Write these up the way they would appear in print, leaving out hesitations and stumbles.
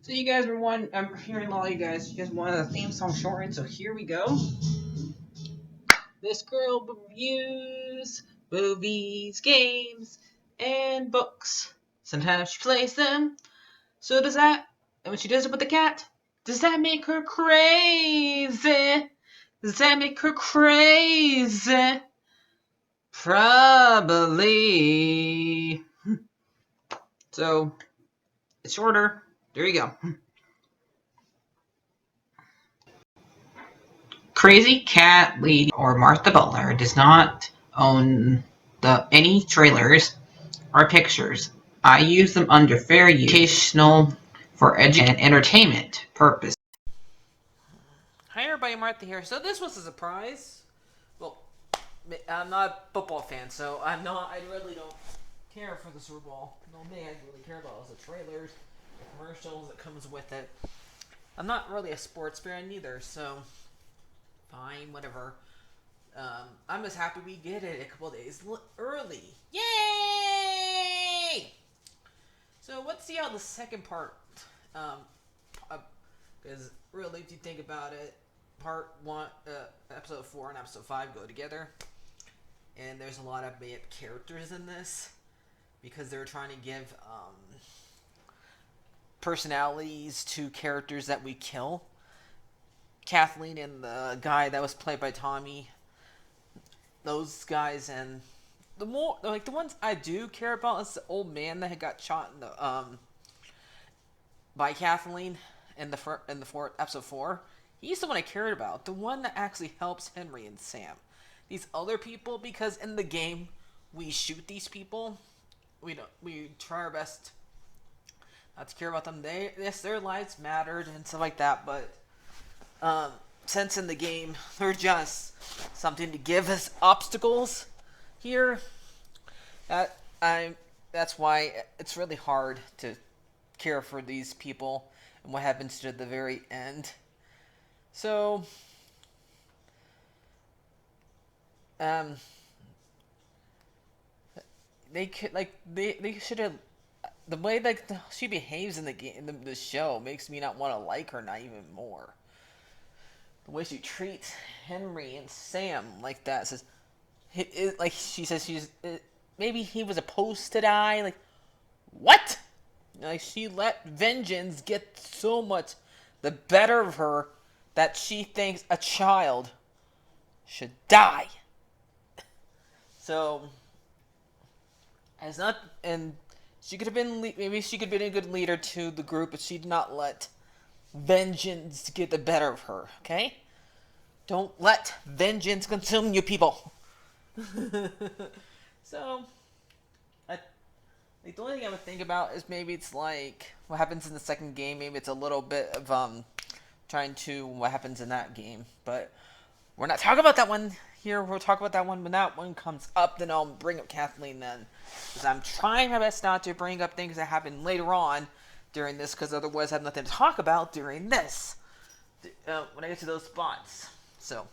So you guys were one. I'm hearing a lot of you guys. You guys wanted a theme song shortened, so here we go. This girl reviews movies, games, and books. Sometimes she plays them. So does that. And when she does it with the cat, does that make her crazy? Does that make her crazy? Probably. So it's shorter. There you go. Crazy Cat Lady or Martha Butler does not own any trailers or pictures. I use them under fair use, educational, for education and entertainment purpose. Hi everybody, Martha here. So this was a surprise. Well, I'm not a football fan, so I really don't care for the Super Bowl. The only thing I really care about is the trailers, the commercials that comes with it. I'm not really a sports fan either, so fine, whatever. I'm just happy we get it a couple days early. Yay! So let's see how the second part, because really, if you think about it, part one, episode 4 and episode 5 go together, and there's a lot of made characters in this because they're trying to give personalities to characters that we kill. Kathleen and the guy that was played by Tommy, those guys, and the ones I do care about is the old man that had got shot in the by Kathleen in the episode 4. He's the one I cared about, the one that actually helps Henry and Sam. These other people, because in the game we shoot these people, we try our best not to care about them. Their lives mattered and stuff like that, but since in the game they're just something to give us obstacles here, that's why it's really hard to care for these people and what happens to the very end. So they could they should have, the way she behaves in the game, the show makes me not want to like her, not even more. The way she treats Henry and Sam like that, says like she says maybe he was supposed to die. Like, what? Like, she let vengeance get so much the better of her that she thinks a child should die. So, as not, and she could have been, maybe she could have been a good leader to the group, but she did not let vengeance get the better of her. Okay, don't let vengeance consume you, people. So, the only thing I would think about is maybe it's like what happens in the second game. Maybe it's a little bit of trying to what happens in that game, but we're not talking about that one here. We'll talk about that one when that one comes up. Then I'll bring up Kathleen then, because I'm trying my best not to bring up things that happen later on during this, because otherwise I have nothing to talk about during this when I get to those spots. So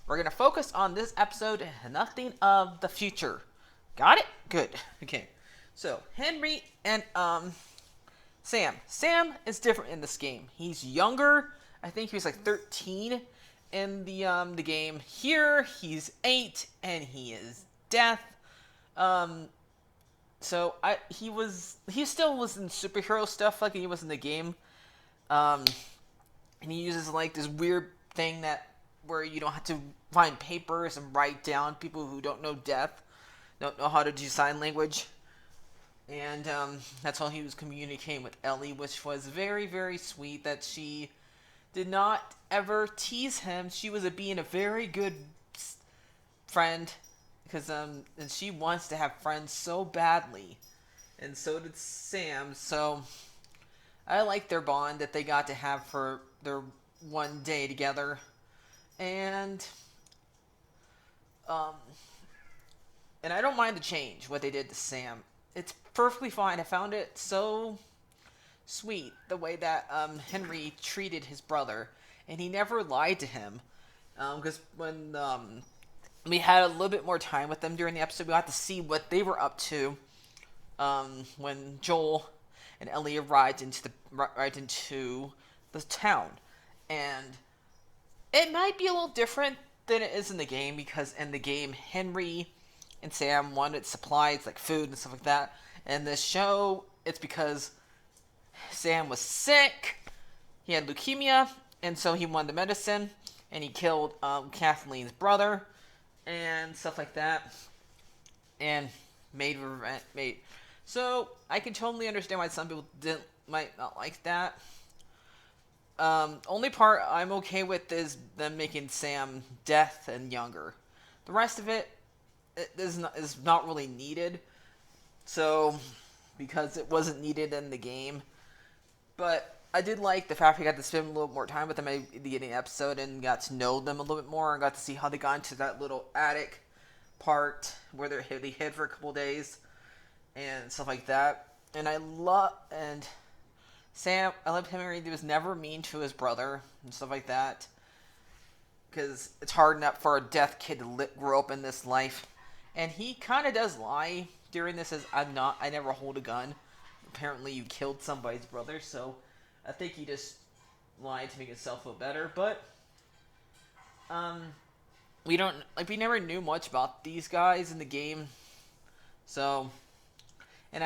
we're gonna focus on this episode and nothing of the future. Got it? Good. Okay. So Henry and Sam. Sam is different in this game. He's younger. I think he was like 13 in the game. Here he's 8 and he is deaf. So he still was in superhero stuff like he was in the game. And he uses like this weird thing where you don't have to find papers and write down. People who don't know deaf don't know how to do sign language. And that's how he was communicating with Ellie, which was very, very sweet that she did not ever tease him. She was being a very good friend, because and she wants to have friends so badly, and so did Sam. So I like their bond that they got to have for their one day together, and um, and I don't mind the change what they did to Sam. It's perfectly fine. I found it so sweet the way that Henry treated his brother, and he never lied to him. Because when we had a little bit more time with them during the episode, we got to see what they were up to when Joel and Ellie rides into the town, and it might be a little different than it is in the game, because in the game Henry and Sam wanted supplies like food and stuff like that. In this show, it's because Sam was sick, he had leukemia, and so he wanted the medicine, and he killed Kathleen's brother and stuff like that, and made. So I can totally understand why some people might not like that. Only part I'm okay with is them making Sam deaf and younger. The rest of it is not really needed. So, because it wasn't needed in the game. But I did like the fact we got to spend a little more time with them at the beginning of the episode and got to know them a little bit more and got to see how they got into that little attic part where they hid for a couple days and stuff like that. And I love Henry. He was never mean to his brother and stuff like that, because it's hard enough for a deaf kid to grow up in this life. And he kind of does lie during this, as I never hold a gun. Apparently you killed somebody's brother, so I think he just lied to make himself feel better. But we never knew much about these guys in the game, so. And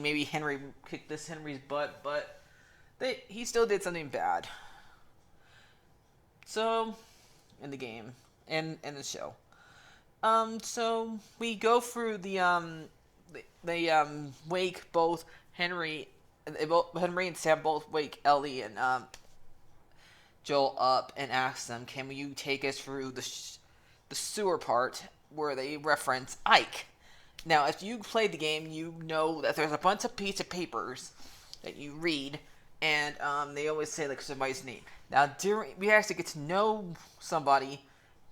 maybe Henry kicked Henry's butt, but he still did something bad. So, in the game, and in the show. So we go through they wake both Henry and Sam both wake Ellie and Joel up and ask them, "Can you take us through the sewer part where they reference Ike?" Now, if you played the game, you know that there's a bunch of pieces of papers that you read, and they always say like somebody's name. Now, we actually get to know somebody.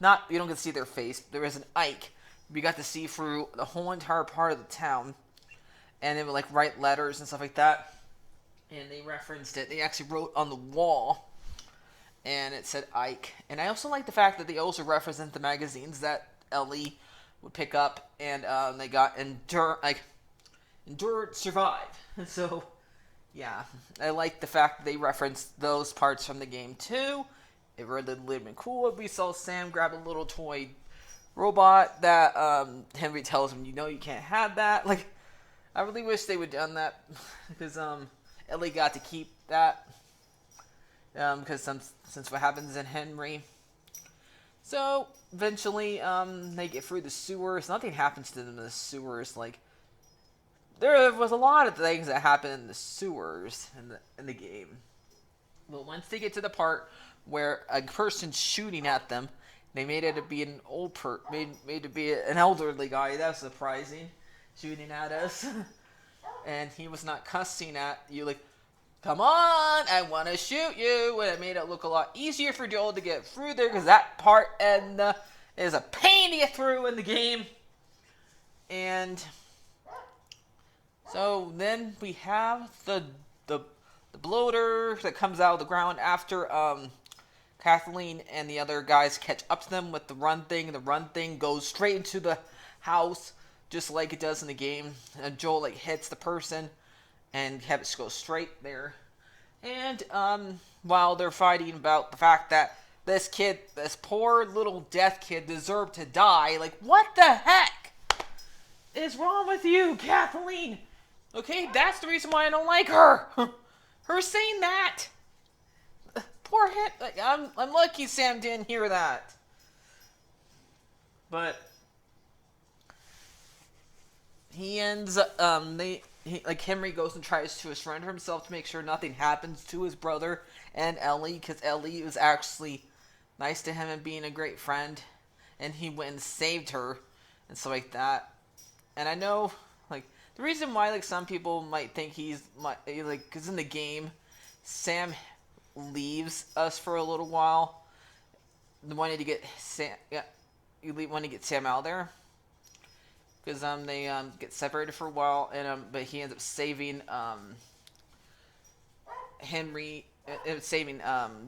You don't get to see their face. There is an Ike. We got to see through the whole entire part of the town, and they would like write letters and stuff like that. And they referenced it. They actually wrote on the wall, and it said Ike. And I also like the fact that they also represent the magazines that Ellie would pick up, and they got Endure, Survive. And so, yeah, I like the fact that they referenced those parts from the game too. It really would have been cool if we saw Sam grab a little toy robot that Henry tells him, you can't have that. Like, I really wish they would have done that, because Ellie got to keep that, because since what happens in Henry. So, eventually, they get through the sewers. Nothing happens to them in the sewers. Like, there was a lot of things that happened in the sewers in the game. But once they get to the part where a person's shooting at them, they made it to be an made to be an elderly guy. That's surprising, shooting at us. And he was not cussing at you like, "Come on, I want to shoot you," and it made it look a lot easier for Joel to get through there, because that part is a pain to get through in the game. And so then we have the bloater that comes out of the ground after Kathleen and the other guys catch up to them with the run thing. The run thing goes straight into the house, just like it does in the game. And Joel hits the person and have it go straight there. And while they're fighting about the fact that this poor little deaf kid, deserved to die, like, what the heck is wrong with you, Kathleen? Okay, that's the reason why I don't like her. Her saying that. Poor hit. I'm lucky Sam didn't hear that. But he ends Henry goes and tries to surrender himself to make sure nothing happens to his brother and Ellie, because Ellie was actually nice to him and being a great friend, and he went and saved her and stuff like that. And I know, the reason why, some people might think because in the game, Sam leaves us for a little while. Wanted to get Sam out of there, because they get separated for a while, and but he ends up saving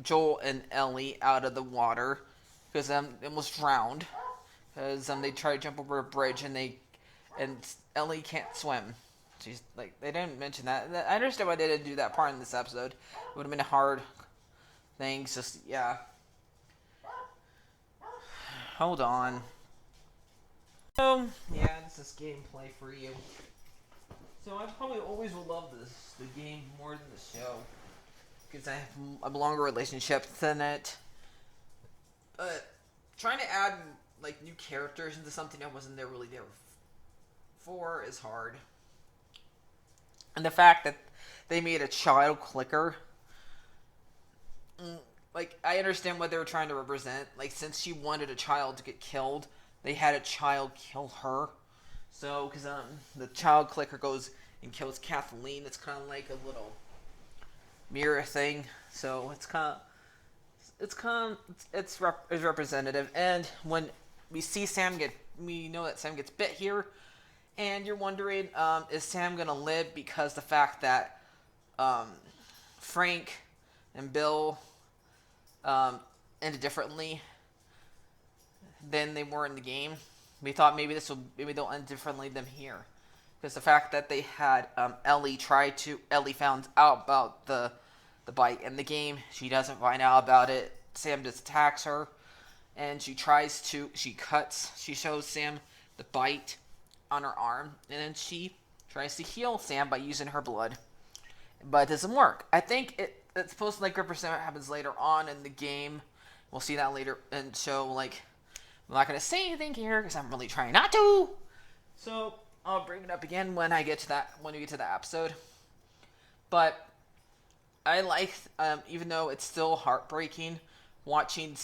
Joel and Ellie out of the water, because they almost drowned, because they try to jump over a bridge and Ellie can't swim. She's like, they didn't mention that. I understand why they didn't do that part in this episode. It would have been a hard thing. Just, yeah. Hold on. So, yeah, this is gameplay for you. So I probably always will love the game more than the show. Because I have a longer relationship than it. But trying to add, like, new characters into something I wasn't really there for is hard. And the fact that they made a child clicker, like, I understand what they were trying to represent. Like, since she wanted a child to get killed, they had a child kill her. So, because the child clicker goes and kills Kathleen, it's kind of like a little mirror thing. So it's representative. And when we see we know that Sam gets bit here. And you're wondering, is Sam going to live because the fact that Frank and Bill ended differently than they were in the game? We thought maybe they'll end differently than here. Because the fact that they had Ellie found out about the bite in the game. She doesn't find out about it. Sam just attacks her. And she shows Sam the bite on her arm, and then she tries to heal Sam by using her blood, but it doesn't work. I think it's supposed to like represent what happens later on in the game. We'll see that later and show. Like, I'm not gonna say anything here because I'm really trying not to. So I'll bring it up again when we get to that episode. But I like, even though it's still heartbreaking, watching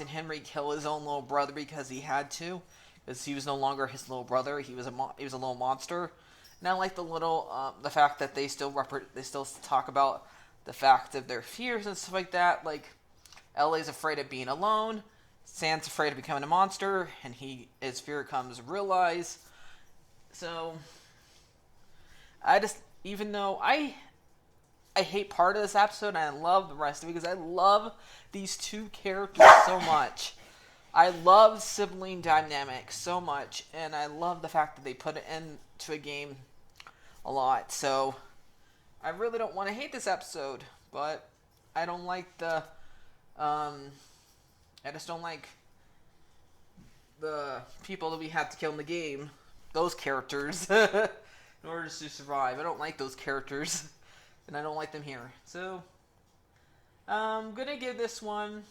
Henry kill his own little brother because he had to. Because he was no longer his little brother, he was a little monster. And I like the fact that they still talk about the fact of their fears and stuff like that. Like, Ellie's afraid of being alone, Sam's afraid of becoming a monster, and his fear comes realize. So, even though I hate part of this episode, and I love the rest of it because I love these two characters so much. I love sibling dynamics so much, and I love the fact that they put it into a game a lot. So, I really don't want to hate this episode, but I don't like I just don't like the people that we have to kill in the game. Those characters. In order to survive. I don't like those characters, and I don't like them here. So, I'm gonna give this one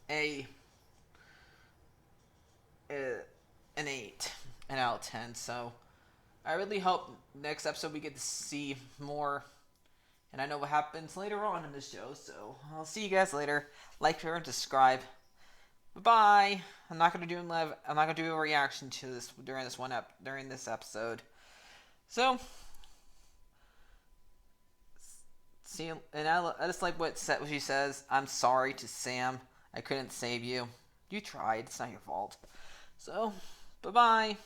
an 8 out of 10. So I really hope next episode we get to see more, and I know what happens later on in this show. So I'll see you guys later. Like, share, and subscribe. Bye. I'm not gonna do a reaction to this during this episode. So see, and I just like what she says. I'm sorry to Sam. I couldn't save you. You tried. It's not your fault. So, bye-bye.